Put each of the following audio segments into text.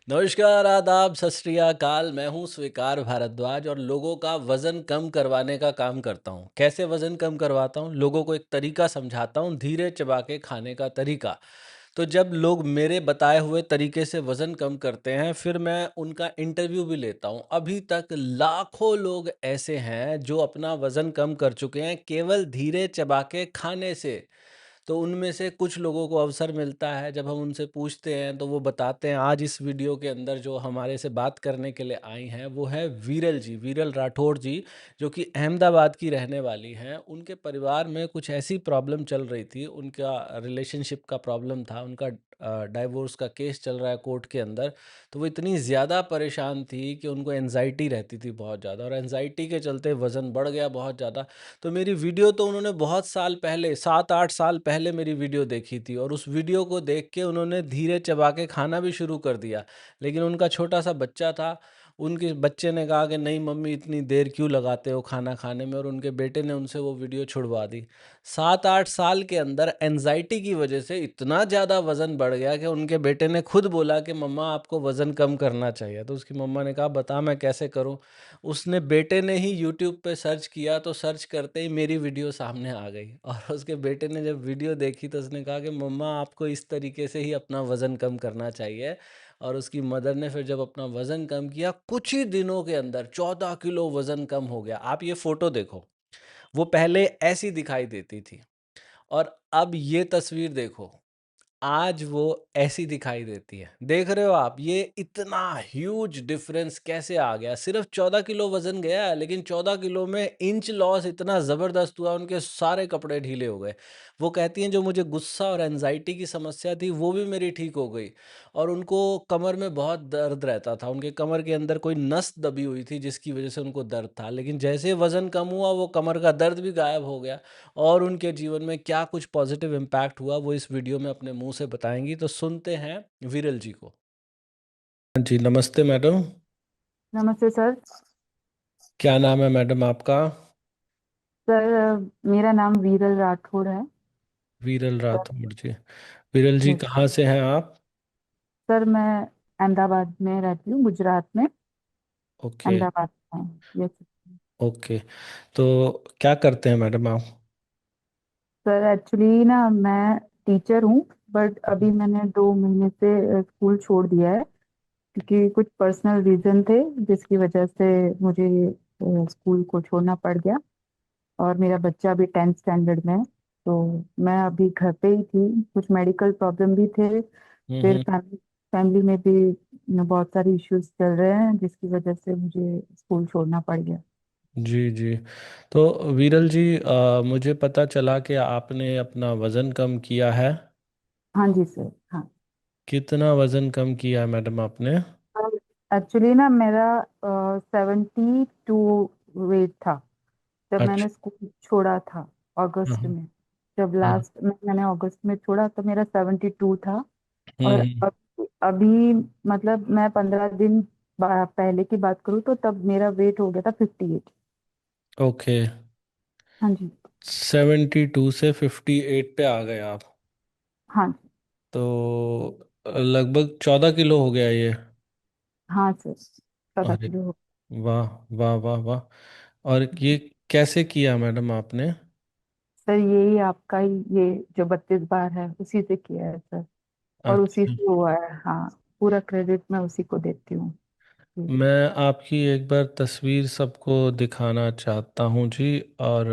नमस्कार, आदाब, सत श्री अकाल। मैं हूँ स्वीकार भारद्वाज और लोगों का वज़न कम करवाने का काम करता हूँ। कैसे वज़न कम करवाता हूँ? लोगों को एक तरीका समझाता हूँ, धीरे चबा के खाने का तरीका। तो जब लोग मेरे बताए हुए तरीके से वज़न कम करते हैं, फिर मैं उनका इंटरव्यू भी लेता हूँ। अभी तक लाखों लोग ऐसे हैं जो अपना वज़न कम कर चुके हैं केवल धीरे चबा के खाने से। तो उनमें से कुछ लोगों को अवसर मिलता है, जब हम उनसे पूछते हैं तो वो बताते हैं। आज इस वीडियो के अंदर जो हमारे से बात करने के लिए आई हैं वो है वीरल जी, वीरल राठौड़ जी, जो कि अहमदाबाद की रहने वाली हैं। उनके परिवार में कुछ ऐसी प्रॉब्लम चल रही थी, उनका रिलेशनशिप का प्रॉब्लम था, उनका डाइवोर्स का केस चल रहा है कोर्ट के अंदर। तो वो इतनी ज़्यादा परेशान थी कि उनको एनजाइटी रहती थी बहुत ज़्यादा, और एनजाइटी के चलते वज़न बढ़ गया बहुत ज़्यादा। तो मेरी वीडियो तो उन्होंने बहुत साल पहले, 7-8 साल पहले मेरी वीडियो देखी थी, और उस वीडियो को देख के उन्होंने धीरे चबा के खाना भी शुरू कर दिया। लेकिन उनका छोटा-सा बच्चा था, उनके बच्चे ने कहा कि नहीं मम्मी, इतनी देर क्यों लगाते हो खाना खाने में, और उनके बेटे ने उनसे वो वीडियो छुड़वा दी। 7-8 साल के अंदर एंग्ज़ायटी की वजह से इतना ज़्यादा वज़न बढ़ गया कि उनके बेटे ने खुद बोला कि मम्मा, आपको वज़न कम करना चाहिए। तो उसकी मम्मा ने कहा बता मैं कैसे करूँ? उसने, बेटे ने ही यूट्यूब पे सर्च किया, तो सर्च करते ही मेरी वीडियो सामने आ गई। और उसके बेटे ने जब वीडियो देखी तो उसने कहा कि मम्मा, आपको इस तरीके से ही अपना वज़न कम करना चाहिए। और उसकी मदर ने फिर जब अपना वज़न कम किया, कुछ ही दिनों के अंदर 14 किलो वज़न कम हो गया। आप ये फ़ोटो देखो, वो पहले ऐसी दिखाई देती थी, और अब ये तस्वीर देखो, आज वो ऐसी दिखाई देती है। देख रहे हो आप, ये इतना ह्यूज डिफरेंस कैसे आ गया? सिर्फ 14 किलो वज़न गया है, लेकिन 14 किलो में इंच लॉस इतना ज़बरदस्त हुआ, उनके सारे कपड़े ढीले हो गए। वो कहती हैं जो मुझे गुस्सा और एंग्ज़ायटी की समस्या थी, वो भी मेरी ठीक हो गई। और उनको कमर में बहुत दर्द रहता था, उनके कमर के अंदर कोई नस दबी हुई थी जिसकी वज़ह से उनको दर्द था। लेकिन जैसे वज़न कम हुआ, वो कमर का दर्द भी गायब हो गया। और उनके जीवन में क्या कुछ पॉजिटिव इम्पैक्ट हुआ, वो इस वीडियो में अपने मुंह से बताएंगी। तो सुनते हैं विरल जी को। जी नमस्ते मैडम। नमस्ते सर। क्या नाम है मैडम आपका? सर मेरा नाम वीरल राठौड़ है। वीरल सर, राठौड़ जी। वीरल जी यस कहाँ से हैं आप? सर, मैं अहमदाबाद में रहती हूँ, गुजरात में। ओके। अहमदाबाद में। Yes okay. तो क्या करते हैं मैडम आप? सर, एक्चुअली ना मैं टीचर हूँ, बट अभी मैंने 2 महीने से स्कूल छोड़ दिया है, क्योंकि कुछ पर्सनल रीजन थे जिसकी वजह से मुझे स्कूल को छोड़ना पड़ गया। और मेरा बच्चा अभी 10th स्टैंडर्ड में है, तो मैं अभी घर पे ही थी। कुछ मेडिकल प्रॉब्लम भी थे, फिर हम्म। फैमिली में भी बहुत सारे इश्यूज चल रहे हैं, जिसकी वजह से मुझे स्कूल छोड़ना पड़ गया। जी जी। तो वीरल जी, मुझे पता चला कि आपने अपना वज़न कम किया है। हाँ जी सर, हाँ। कितना वज़न कम किया है मैडम आपने? एक्चुअली ना मेरा 72 वेट था जब अच्छा। मैंने स्कूल छोड़ा था, अगस्त हाँ। में। जब हाँ। लास्ट में मैंने अगस्त में छोड़ा तो मेरा 72 था। और हम्म। अभी मतलब मैं 15 दिन पहले की बात करूँ तो तब मेरा वेट हो गया था 58। ओके। हाँ जी। 72 से 58 पे आ गए आप? हाँ जी। तो लगभग 14 किलो हो गया ये। हाँ सर, पता अरे किलो। वाह वाह वाह वाह। और ये कैसे किया मैडम आपने? सर यही आपका ही, ये जो 32 बार है उसी से किया है सर, और उसी अच्छा। से हुआ है। हाँ, पूरा क्रेडिट मैं उसी को देती हूँ जी। मैं आपकी एक बार तस्वीर सबको दिखाना चाहता हूँ जी। और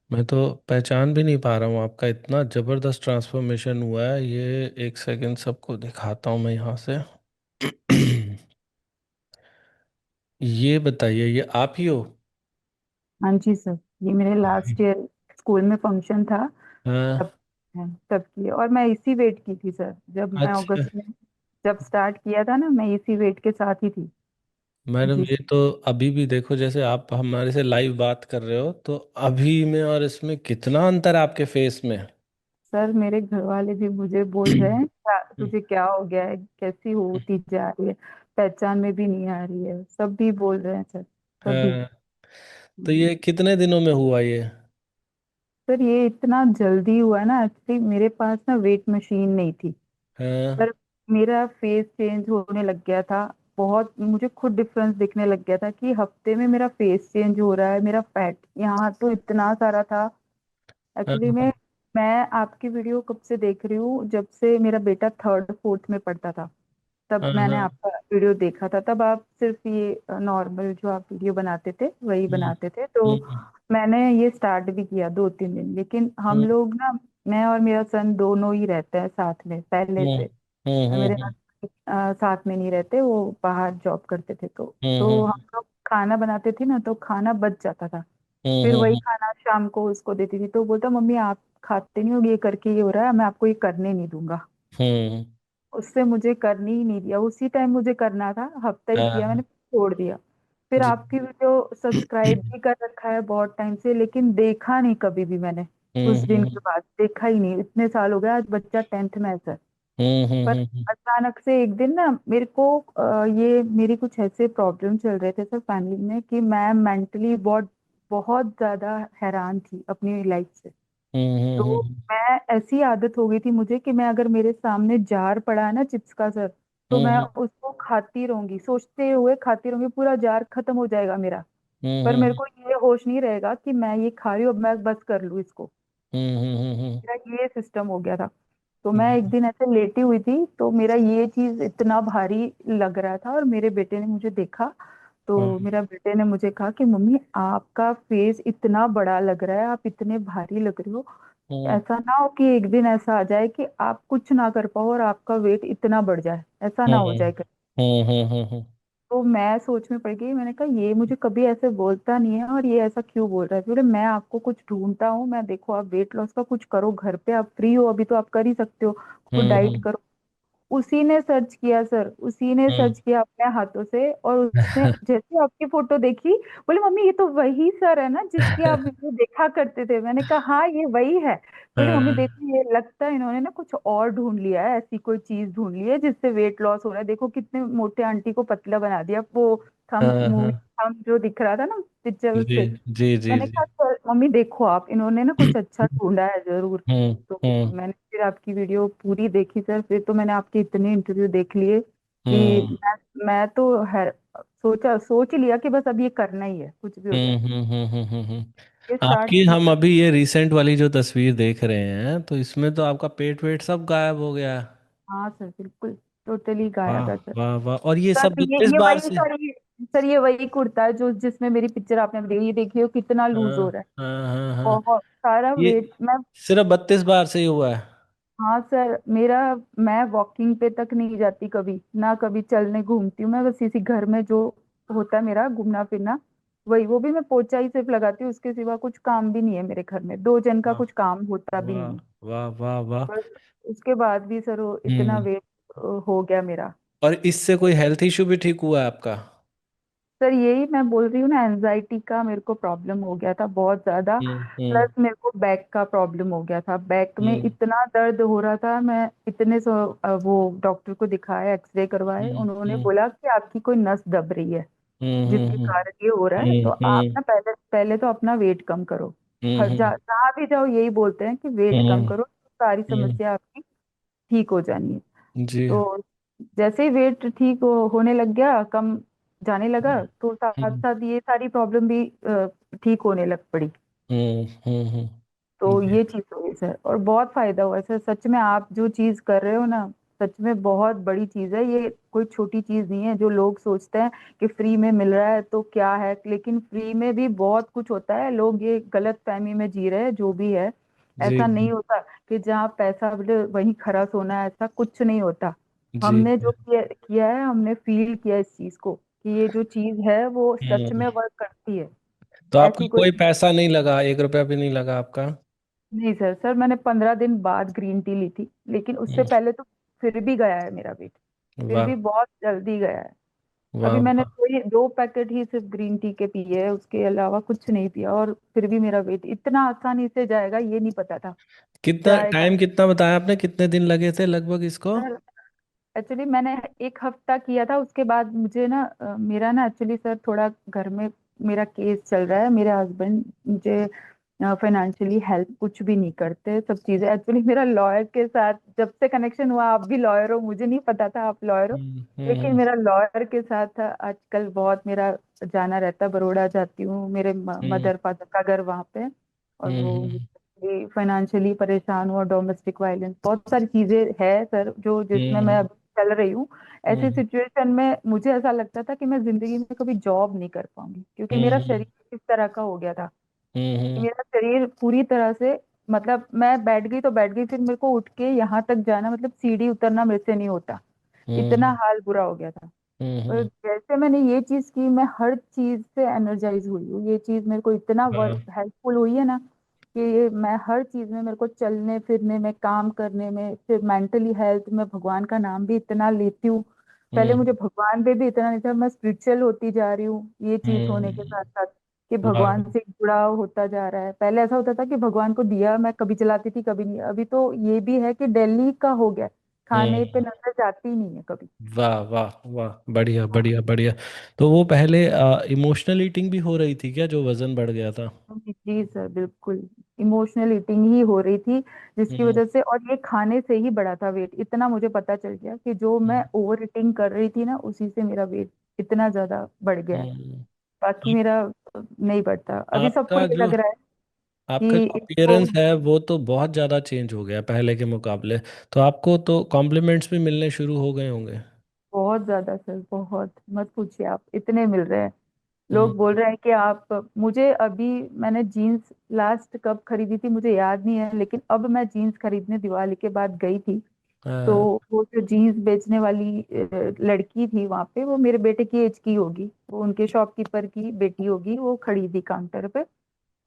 मैं तो पहचान भी नहीं पा रहा हूँ, आपका इतना ज़बरदस्त ट्रांसफॉर्मेशन हुआ है। ये एक सेकंड सबको दिखाता हूँ मैं यहाँ से। ये बताइए, ये आप ही हो? हाँ जी सर, ये मेरे लास्ट ईयर स्कूल में फंक्शन था, हाँ। तब तब किया। और मैं इसी वेट की थी सर, जब मैं अच्छा। अगस्त में जब स्टार्ट किया था ना, मैं इसी वेट के साथ ही थी। मैडम जी ये तो अभी भी देखो, जैसे आप हमारे से लाइव बात कर रहे हो, तो अभी में और इसमें कितना अंतर है आपके फेस में। सर, मेरे घर वाले भी मुझे बोल रहे हैं तुझे क्या हो गया है, कैसी होती जा रही है, पहचान में भी नहीं आ रही है, सब भी बोल रहे हैं सर, सभी। हाँ। तो ये कितने दिनों में हुआ ये? सर ये इतना जल्दी हुआ ना, एक्चुअली मेरे पास ना वेट मशीन नहीं थी। हाँ। पर मेरा फेस चेंज होने लग गया था। बहुत मुझे खुद डिफरेंस दिखने लग गया था कि हफ्ते में मेरा फेस चेंज हो रहा है। मेरा फैट यहाँ तो इतना सारा था। एक्चुअली हाँ मैं आपकी वीडियो कब से देख रही हूँ, जब से मेरा बेटा थर्ड फोर्थ में पढ़ता था तब हाँ मैंने हाँ। आपका वीडियो देखा था। तब आप सिर्फ ये नॉर्मल जो आप वीडियो बनाते थे वही हम्म बनाते थे, तो हम्म मैंने ये स्टार्ट भी किया 2-3 दिन। लेकिन हम हम्म लोग ना, मैं और मेरा सन दोनों ही रहते हैं साथ में पहले हम्म से। मेरे हम्म हस्बैंड साथ में नहीं रहते, वो बाहर जॉब करते थे। तो हम्म हम लोग खाना बनाते थे ना, तो खाना बच जाता था। फिर वही हम्म खाना शाम को उसको देती थी, तो बोलता मम्मी आप खाते नहीं हो, ये करके ये हो रहा है, मैं आपको ये करने नहीं दूंगा। हम्म। उससे मुझे करने ही नहीं दिया। उसी टाइम मुझे करना था, हफ्ता ही किया मैंने, हाँ छोड़ दिया। फिर जी। आपकी वीडियो सब्सक्राइब भी कर रखा है बहुत टाइम से, लेकिन देखा नहीं कभी भी मैंने। उस दिन के हम्म बाद देखा ही नहीं। इतने साल हो गए, आज बच्चा 10th में है सर। पर हम्म। अचानक से एक दिन ना मेरे को ये मेरी कुछ ऐसे प्रॉब्लम चल रहे थे सर फैमिली में कि मैं मेंटली बहुत बहुत ज्यादा हैरान थी अपनी लाइफ से। तो हम्म मैं ऐसी आदत हो गई थी मुझे कि मैं अगर मेरे सामने जार पड़ा है ना चिप्स का सर, तो मैं हम्म उसको खाती रहूंगी, सोचते हुए खाती रहूंगी, पूरा जार खत्म हो जाएगा मेरा। पर मेरे हम्म को ये होश नहीं रहेगा कि मैं ये खा रही हूँ, अब मैं बस कर लूँ इसको। हम्म। मेरा ये सिस्टम हो गया था। तो मैं एक दिन ऐसे लेटी हुई थी, तो मेरा ये चीज इतना भारी लग रहा था, और मेरे बेटे ने मुझे देखा। तो मेरा बेटे ने मुझे कहा कि मम्मी आपका फेस इतना बड़ा लग रहा है, आप इतने भारी लग रहे हो। ऐसा ना हो कि एक दिन ऐसा आ जाए कि आप कुछ ना कर पाओ और आपका वेट इतना बढ़ जाए, ऐसा ना हो जाए। हम्म। तो मैं सोच में पड़ गई, मैंने कहा ये मुझे कभी ऐसे बोलता नहीं है, और ये ऐसा क्यों बोल रहा है। बोले मैं आपको कुछ ढूंढता हूँ, मैं देखो आप वेट लॉस का कुछ करो घर पे, आप फ्री हो अभी तो आप कर ही सकते हो, खुद डाइट हम्म करो। उसी ने सर्च किया सर, उसी ने हम्म सर्च किया अपने हाथों से, और उसने जैसे आपकी फोटो देखी, बोले मम्मी ये तो वही सर है ना जिसकी आप वीडियो देखा करते थे। मैंने कहा हाँ ये वही है। बोले मम्मी हाँ देखो ये लगता है इन्होंने ना कुछ और ढूंढ लिया है, ऐसी कोई चीज ढूंढ ली है जिससे वेट लॉस हो रहा है। देखो कितने मोटे आंटी को पतला बना दिया, वो थम हाँ मूवी हाँ। थम जो दिख रहा था ना पिक्चर जी उससे। जी जी मैंने जी। कहा सर मम्मी देखो आप, इन्होंने ना कुछ अच्छा ढूंढा है जरूर। हम्म तो हम्म मैंने फिर आपकी वीडियो पूरी देखी सर। फिर तो मैंने आपके इतने इंटरव्यू देख लिए कि हम्म मैं तो सोच ही लिया कि बस अब ये करना ही है, कुछ भी हो जाए। ये स्टार्ट आपकी हम किया। अभी ये रिसेंट वाली जो तस्वीर देख रहे हैं तो इसमें तो आपका पेट वेट सब गायब हो गया। हाँ सर बिल्कुल, टोटली गायब वाह है सर। वाह वाह। और ये सब सर ये 32 ये बार वही से। सर, ये सर ये वही कुर्ता है जो जिसमें मेरी पिक्चर आपने देखी, ये देखिए कितना लूज हाँ हो रहा है। हाँ हाँ हाँ। बहुत सारा ये वेट मैं। सिर्फ 32 बार से ही हुआ है। हाँ सर मेरा, मैं वॉकिंग पे तक नहीं जाती कभी ना, कभी चलने घूमती हूँ मैं, बस इसी घर में जो होता है मेरा घूमना फिरना वही, वो भी मैं पोछा ही सिर्फ लगाती हूँ, उसके सिवा कुछ काम भी नहीं है मेरे घर में, दो जन का वाह कुछ काम होता भी वाह नहीं है। वाह वाह वाह। बस उसके बाद भी सर वो इतना हम्म। वेट हो गया मेरा। और इससे कोई हेल्थ इशू भी ठीक हुआ है आपका? सर यही मैं बोल रही हूँ ना, एनजाइटी का मेरे को प्रॉब्लम हो गया था बहुत ज्यादा। हम्म। प्लस मेरे को बैक का प्रॉब्लम हो गया था, बैक में हम्म इतना दर्द हो रहा था। मैं इतने वो डॉक्टर को दिखाया, एक्सरे करवाए, हम्म उन्होंने हम्म बोला कि आपकी कोई नस दब रही है जिसके हम्म कारण ये हो रहा है। तो आप हम्म ना पहले पहले तो अपना वेट कम करो। हम्म हम्म जहाँ भी जाओ यही बोलते हैं कि वेट कम हम्म करो, तो सारी हम्म, समस्या आपकी ठीक हो जानी है। जी। तो जैसे ही वेट ठीक होने लग गया, कम जाने लगा, तो साथ हम्म साथ ये सारी प्रॉब्लम भी ठीक होने लग पड़ी। तो जी ये चीज हो गई सर, और बहुत फायदा हुआ है सर। सच में आप जो चीज कर रहे हो ना, सच में बहुत बड़ी चीज है ये, कोई छोटी चीज नहीं है। जो लोग सोचते हैं कि फ्री में मिल रहा है तो क्या है, लेकिन फ्री में भी बहुत कुछ होता है। लोग ये गलत फहमी में जी रहे हैं जो भी है। जी ऐसा नहीं होता कि जहाँ पैसा मिले वहीं खरा सोना है, ऐसा कुछ नहीं होता। जी। हमने जो किया किया है, हमने फील किया इस चीज को कि ये जो चीज है वो सच हम्म। में वर्क करती है। तो आपका ऐसी कोई। कोई पैसा नहीं लगा, 1 रुपया भी नहीं लगा आपका? नहीं सर, सर मैंने 15 दिन बाद ग्रीन टी ली थी, लेकिन उससे हम्म, पहले तो फिर भी गया है मेरा वेट, फिर वाह भी बहुत जल्दी गया है। वाह अभी मैंने वाह। 2 पैकेट ही सिर्फ ग्रीन टी के पिए है, उसके अलावा कुछ नहीं पिया, और फिर भी मेरा वेट इतना आसानी से जाएगा ये नहीं पता था। कितना जाएगा टाइम, कितना बताया आपने, कितने दिन लगे थे लगभग इसको? सर। एक्चुअली मैंने 1 हफ्ता किया था, उसके बाद मुझे ना मेरा ना एक्चुअली सर थोड़ा घर में मेरा केस चल रहा है। मेरे हस्बैंड मुझे फाइनेंशियली हेल्प कुछ भी नहीं करते, सब चीजें। एक्चुअली मेरा लॉयर के साथ जब से कनेक्शन हुआ, आप भी लॉयर हो, मुझे नहीं पता था आप लॉयर हो, लेकिन हम्म मेरा लॉयर के साथ आजकल बहुत मेरा जाना रहता है। बड़ौदा जाती हूँ, मेरे हम्म मदर फादर का घर वहाँ पे है। और वो हम्म फाइनेंशियली परेशान हुआ, डोमेस्टिक वायलेंस, बहुत सारी चीजें है सर जो जिसमें मैं हम्म अभी चल रही हूँ। ऐसी हम्म सिचुएशन में मुझे ऐसा लगता था कि मैं जिंदगी में कभी जॉब नहीं कर पाऊंगी, क्योंकि मेरा हम्म शरीर इस तरह का हो गया था कि हम्म मेरा शरीर पूरी तरह से, मतलब मैं बैठ गई तो बैठ गई, फिर मेरे को उठ के यहाँ तक जाना, मतलब सीढ़ी उतरना मेरे से नहीं होता। इतना हम्म हाल बुरा हो गया था। और हम्म जैसे मैंने ये चीज की, मैं हर चीज से एनर्जाइज हुई हूँ। ये चीज मेरे को इतना वर्क हाँ, हेल्पफुल हुई है ना, कि ये मैं हर चीज में, मेरे को चलने फिरने में, काम करने में, फिर मेंटली हेल्थ में भगवान का नाम भी इतना लेती हूँ। पहले मुझे हम्म भगवान पे भी इतना नहीं था, मैं स्पिरिचुअल होती जा रही हूँ ये चीज होने के साथ हम्म साथ, कि वाह भगवान से जुड़ाव होता जा रहा है। पहले ऐसा होता था कि भगवान को दिया मैं कभी जलाती थी कभी नहीं, अभी तो ये भी है कि दिल्ली का हो गया, खाने पे हम्म नजर जाती ही नहीं है कभी। वाह वाह वाह, बढ़िया बढ़िया बढ़िया। तो वो पहले इमोशनल ईटिंग भी हो रही थी क्या, जो वजन बढ़ गया था? जी सर, बिल्कुल। इमोशनल ईटिंग ही हो रही थी, जिसकी हम्म वजह से, और ये खाने से ही बढ़ा था वेट। इतना मुझे पता चल गया कि जो मैं हम्म ओवर ईटिंग कर रही थी ना, उसी से मेरा वेट इतना ज्यादा बढ़ गया है। हम्म। बाकी मेरा नहीं बढ़ता। अभी सबको आपका ये जो लग रहा है आपका कि जो इसको अपीयरेंस है वो तो बहुत ज़्यादा चेंज हो गया पहले के मुकाबले। तो आपको तो कॉम्प्लीमेंट्स भी मिलने शुरू हो गए होंगे। बहुत ज्यादा सर, बहुत मत पूछिए, आप इतने मिल रहे हैं। हम्म लोग बोल रहे हैं कि आप, मुझे अभी, मैंने जीन्स लास्ट कब खरीदी थी मुझे याद नहीं है, लेकिन अब मैं जीन्स खरीदने दिवाली के बाद गई थी। तो हाँ, वो जो जीन्स बेचने वाली लड़की थी वहां पे, वो मेरे बेटे की एज की होगी, वो उनके शॉपकीपर की बेटी होगी, वो खड़ी थी काउंटर पे।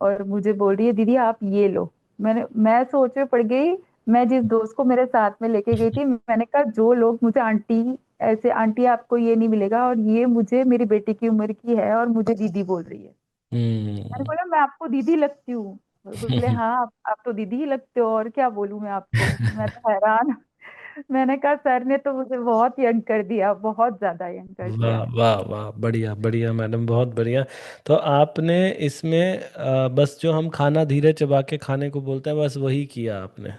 और मुझे बोल रही है, दीदी आप ये लो। मैं सोच में पड़ गई। मैं जिस दोस्त को मेरे साथ में लेके गई थी, मैंने कहा जो लोग मुझे आंटी, ऐसे आंटी आपको ये नहीं मिलेगा, और ये मुझे मेरी बेटी की उम्र की है और मुझे दीदी बोल रही है। मैंने हम्म बोला मैं आपको दीदी लगती हूँ? और बोले हाँ, आप तो दीदी ही लगते हो, और क्या बोलूं मैं आपको। मैं तो हैरान। मैंने कहा सर ने तो मुझे बहुत यंग कर दिया, बहुत ज्यादा यंग कर वाह दिया। वाह वाह, बढ़िया बढ़िया मैडम, बहुत बढ़िया। तो आपने इसमें बस जो हम खाना धीरे चबा के खाने को बोलते हैं, बस वही किया आपने?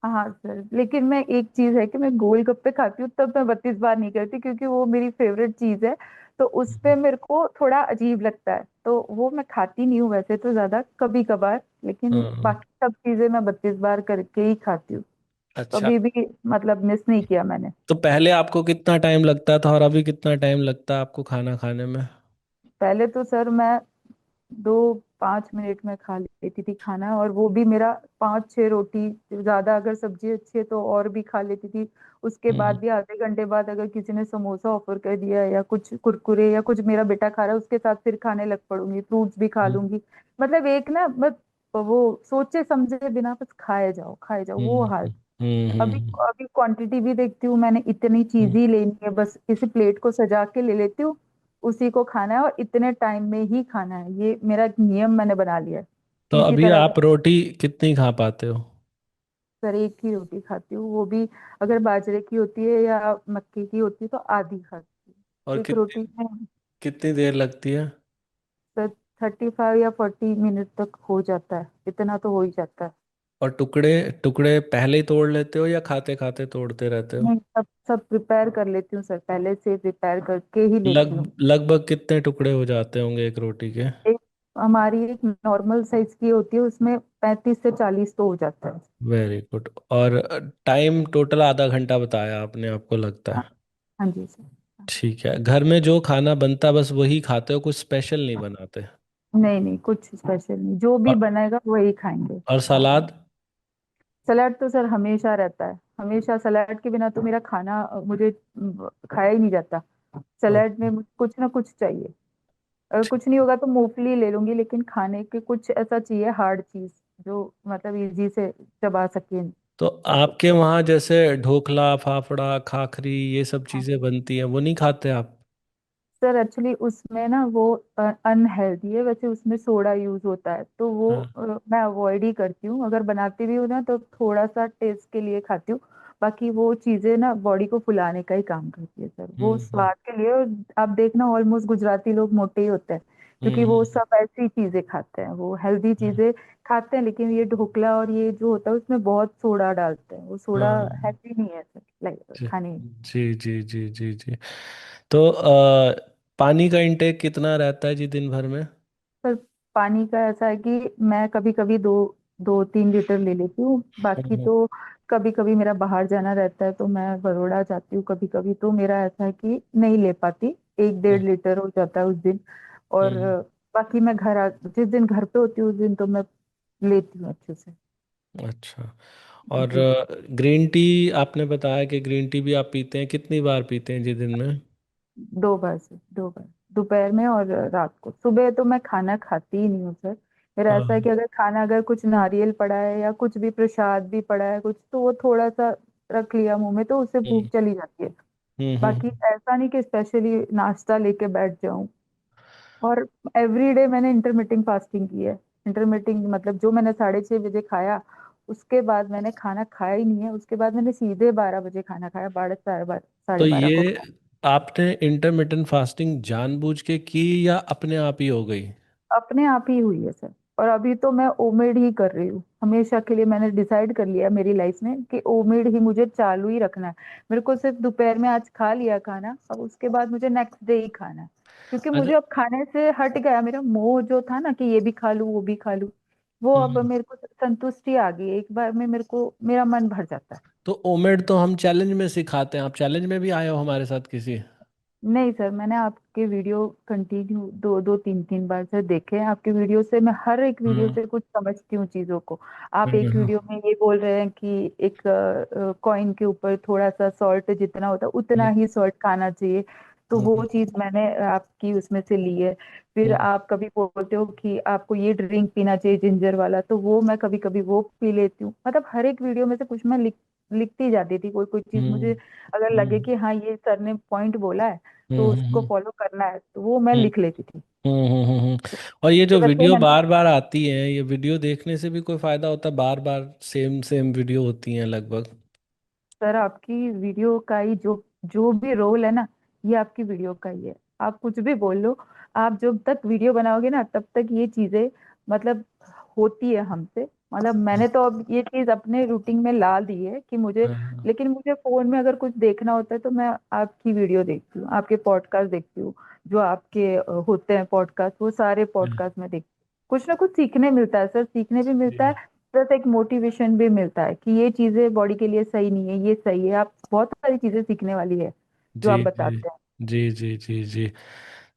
हाँ सर, लेकिन मैं, एक चीज है कि मैं गोलगप्पे खाती हूँ तब मैं 32 बार नहीं करती, क्योंकि वो मेरी फेवरेट चीज है। तो उस पे मेरे को थोड़ा अजीब लगता है, तो वो मैं खाती नहीं हूँ वैसे तो, ज्यादा कभी कभार। लेकिन हाँ, बाकी सब चीजें मैं 32 बार करके ही खाती हूँ। अच्छा। कभी भी मतलब मिस नहीं किया मैंने। तो पहले आपको कितना टाइम लगता था और अभी कितना टाइम लगता है आपको खाना खाने में? पहले तो सर मैं 2-5 मिनट में खा लेती थी खाना, और वो भी मेरा 5-6 रोटी, ज्यादा अगर सब्जी अच्छी है तो और भी खा लेती थी। उसके बाद हम्म भी आधे घंटे बाद अगर किसी ने समोसा ऑफर कर दिया, या कुछ कुरकुरे, या कुछ मेरा बेटा खा रहा है उसके साथ, फिर खाने लग पड़ूंगी, फ्रूट्स भी खा हम्म लूंगी। मतलब एक ना, बस वो सोचे समझे बिना बस खाए जाओ वो हाल। हम्म हम्म अभी हम्म अभी क्वांटिटी भी देखती हूँ, मैंने इतनी चीज हम्म। ही लेनी है, बस इसी प्लेट को सजा के ले लेती हूँ, उसी को खाना है और इतने टाइम में ही खाना है। ये मेरा एक नियम मैंने बना लिया तो है, इसी अभी तरह से। आप रोटी कितनी खा पाते हो? सर एक ही रोटी खाती हूँ, वो भी अगर बाजरे की होती है या मक्के की होती है तो आधी खाती और हूँ। एक रोटी कितनी में कितनी देर लगती है? सर 35 या 40 मिनट तक हो जाता है, इतना तो हो ही जाता है। और टुकड़े टुकड़े पहले ही तोड़ लेते हो या खाते खाते तोड़ते रहते हो? नहीं, सब सब प्रिपेयर कर लेती हूँ सर, पहले से प्रिपेयर करके ही लेती हूँ। लगभग कितने टुकड़े हो जाते होंगे एक रोटी के? एक, हमारी एक नॉर्मल साइज की होती है, उसमें 35 से 40 तो हो जाता है। Very good. और टाइम टोटल आधा घंटा बताया आपने, आपको लगता हाँ, है? हाँ जी सर। ठीक है, घर में जो खाना बनता बस वही खाते हो, कुछ स्पेशल नहीं बनाते? नहीं नहीं, कुछ स्पेशल नहीं, जो भी और, बनेगा वही खाएंगे। और सलाद? सलाद तो सर हमेशा रहता है, हमेशा। सलाद के बिना तो मेरा खाना मुझे खाया ही नहीं जाता। सलाद में मुझे कुछ ना कुछ चाहिए। अगर कुछ नहीं होगा तो मूंगफली ले लूंगी, लेकिन खाने के कुछ ऐसा चाहिए, हार्ड चीज, जो मतलब इजी से चबा सके। तो आपके वहाँ जैसे ढोकला फाफड़ा खाखरी ये सब हाँ चीज़ें बनती हैं, वो नहीं खाते आप? सर, एक्चुअली उसमें ना वो अनहेल्दी है, वैसे उसमें सोडा यूज होता है, तो वो हाँ। मैं अवॉइड ही करती हूँ। अगर बनाती भी हूँ ना तो थोड़ा सा टेस्ट के लिए खाती हूँ। बाकी वो चीजें ना बॉडी को फुलाने का ही काम करती है सर, वो हम्म। स्वाद के लिए। और आप देखना ऑलमोस्ट गुजराती लोग मोटे ही होते हैं, क्योंकि वो हम्म। सब ऐसी चीजें खाते हैं, वो हेल्दी हम्म, चीजें खाते हैं, लेकिन ये ढोकला और ये जो होता है उसमें बहुत सोडा डालते हैं, वो सोडा हाँ। हेल्दी नहीं है सर, लाइक जी खाने। जी जी जी जी जी। तो पानी का इंटेक कितना रहता है जी दिन भर में? पर पानी का ऐसा है कि मैं कभी कभी 2-3 लीटर ले लेती हूँ, बाकी हम्म तो कभी कभी मेरा बाहर जाना रहता है तो मैं बड़ौदा जाती हूँ, कभी कभी तो मेरा ऐसा है कि नहीं ले पाती, 1-1.5 लीटर हो जाता है उस दिन। और हम्म, बाकी मैं जिस दिन घर पे होती हूँ उस दिन तो मैं लेती हूँ अच्छे से। अच्छा। और जी। ग्रीन टी, आपने बताया कि ग्रीन टी भी आप पीते हैं, कितनी बार पीते हैं जी दिन में? 2 बार से 2 बार, दोपहर में और रात को। सुबह तो मैं खाना खाती ही नहीं हूँ सर। मेरा ऐसा है कि हाँ। अगर खाना, अगर कुछ नारियल पड़ा है या कुछ भी प्रसाद भी पड़ा है कुछ, तो वो थोड़ा सा रख लिया मुंह में तो उससे भूख हम्म चली जाती है। बाकी हम्म। ऐसा नहीं कि स्पेशली नाश्ता लेके बैठ जाऊं। और एवरी डे मैंने इंटरमीटिंग फास्टिंग की है। इंटरमीटिंग मतलब जो मैंने 6:30 बजे खाया, उसके बाद मैंने खाना खाया ही नहीं है, उसके बाद मैंने सीधे 12 बजे खाना खाया, 12, 12, तो 12:30 को। ये आपने इंटरमिटेंट फास्टिंग जानबूझ के की या अपने आप ही हो गई? अपने आप ही हुई है सर। और अभी तो मैं ओमेड ही कर रही हूँ, हमेशा के लिए मैंने डिसाइड कर लिया मेरी लाइफ में कि ओमेड ही मुझे चालू ही रखना है। मेरे को सिर्फ दोपहर में आज खा लिया खाना, अब उसके बाद मुझे नेक्स्ट डे ही खाना है। क्योंकि अच्छा। मुझे अब खाने से हट गया, मेरा मोह जो था ना कि ये भी खा लूं वो भी खा लूं, वो अब हम्म। मेरे को संतुष्टि आ गई है। एक बार में मेरे को मेरा मन भर जाता है। तो ओमेड तो हम चैलेंज में सिखाते हैं, आप चैलेंज में भी आए हो हमारे साथ किसी? नहीं सर, मैंने आपके वीडियो कंटिन्यू 2-2 3-3 बार से देखे हैं। आपके वीडियो से मैं हर एक वीडियो हम्म से कुछ समझती हूँ चीजों को। आप एक हम्म वीडियो में ये बोल रहे हैं कि एक कॉइन के ऊपर थोड़ा सा सॉल्ट जितना होता है उतना हम्म ही सॉल्ट खाना चाहिए, तो वो हम्म चीज मैंने आपकी उसमें से ली है। फिर हम्म आप कभी बोलते हो कि आपको ये ड्रिंक पीना चाहिए जिंजर वाला, तो वो मैं कभी कभी वो पी लेती हूँ। मतलब हर एक वीडियो में से कुछ मैं लिखती जाती थी, कोई कोई चीज मुझे हम्म अगर लगे हम्म कि हाँ ये सर ने पॉइंट बोला है तो हम्म उसको हम्म फॉलो करना है, तो वो मैं लिख लेती थी। हम्म। और ये तो जो वैसे वीडियो मैंने, बार बार आती है, ये वीडियो देखने से भी कोई फायदा होता है? बार बार सेम सेम वीडियो होती हैं लगभग। सर आपकी वीडियो का ही जो जो भी रोल है ना, ये आपकी वीडियो का ही है। आप कुछ भी बोल लो, आप जब तक वीडियो बनाओगे ना तब तक ये चीजें मतलब होती है हमसे। मतलब मैंने तो अब ये चीज अपने रूटीन में ला दी है कि मुझे, हाँ। लेकिन मुझे फोन में अगर कुछ देखना होता है तो मैं आपकी वीडियो देखती हूँ, आपके पॉडकास्ट देखती हूँ। जो आपके होते हैं पॉडकास्ट, वो सारे पॉडकास्ट में देखती हूँ। कुछ ना कुछ सीखने मिलता है सर, सीखने भी मिलता है, प्लस एक मोटिवेशन भी मिलता है कि ये चीजें बॉडी के लिए सही नहीं है, ये सही है। आप बहुत सारी चीजें सीखने वाली है जो आप जी जी बताते हैं। जी जी जी जी।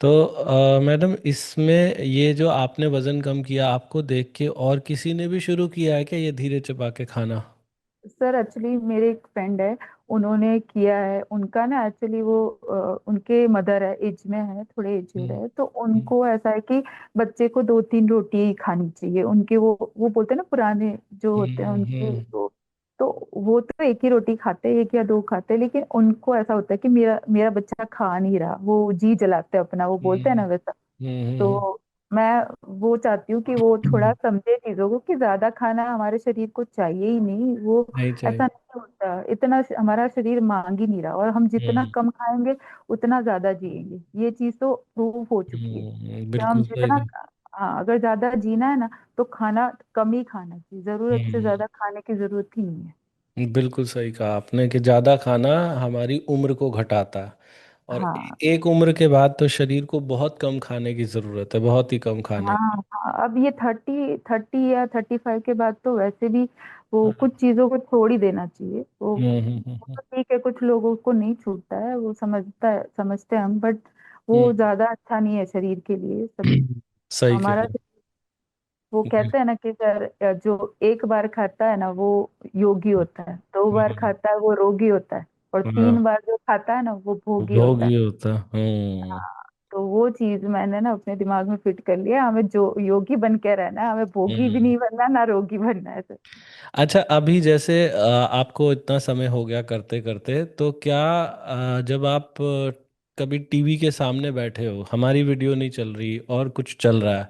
तो मैडम, इसमें ये जो आपने वज़न कम किया, आपको देख के और किसी ने भी शुरू किया है क्या ये धीरे चबा के खाना? सर एक्चुअली मेरे एक फ्रेंड है, उन्होंने किया है। उनका ना एक्चुअली वो उनके मदर है, एज में है, थोड़े एजेड हम्म है, तो हम्म उनको ऐसा है कि बच्चे को 2-3 रोटी ही खानी चाहिए। उनके वो बोलते हैं ना, पुराने जो होते हैं उनके हम्म तो वो तो एक ही रोटी खाते हैं, 1 या 2 खाते हैं, लेकिन उनको ऐसा होता है कि मेरा मेरा बच्चा खा नहीं रहा, वो जी जलाते हैं अपना, वो बोलते हैं हम्म ना वैसा। हम्म। तो मैं वो चाहती हूँ कि वो थोड़ा समझे चीजों को कि ज्यादा खाना हमारे शरीर को चाहिए ही नहीं, वो नहीं ऐसा चाहिए। नहीं होता, इतना हमारा शरीर मांग ही नहीं रहा, और हम जितना हम्म कम खाएंगे उतना ज्यादा जिएंगे। ये चीज तो प्रूव हो चुकी है कि हम बिल्कुल सही जितना, कहा। हाँ अगर ज्यादा जीना है ना तो खाना कम ही खाना चाहिए, जरूरत से हम्म ज्यादा खाने की जरूरत ही नहीं है। बिल्कुल सही कहा आपने कि ज़्यादा खाना हमारी उम्र को घटाता है। और हाँ एक उम्र के बाद तो शरीर को बहुत कम खाने की ज़रूरत है, बहुत ही कम खाने हाँ की। हाँ, अब ये 30 30 या 35 के बाद तो वैसे भी वो हम्म कुछ चीजों को छोड़ ही देना चाहिए। वो हम्म। तो ठीक है, कुछ लोगों को नहीं छूटता है, वो समझते हैं हम, बट वो हम्म, ज्यादा अच्छा नहीं है शरीर के लिए सब। सही कह हमारा रहे वो हैं। कहते हैं ना कि सर जो एक बार खाता है ना वो योगी होता है, 2 बार हाँ खाता है वो रोगी होता है, और हाँ, 3 बार जो खाता है ना वो भोगी भोग होता है। ये होता। हाँ, तो वो चीज मैंने ना अपने दिमाग में फिट कर लिया, हमें जो योगी बन के रहना है, हमें भोगी भी हम्म। नहीं बनना ना रोगी बनना है सर। अच्छा, अभी जैसे आपको इतना समय हो गया करते करते, तो क्या जब आप कभी टीवी के सामने बैठे हो, हमारी वीडियो नहीं चल रही और कुछ चल रहा है,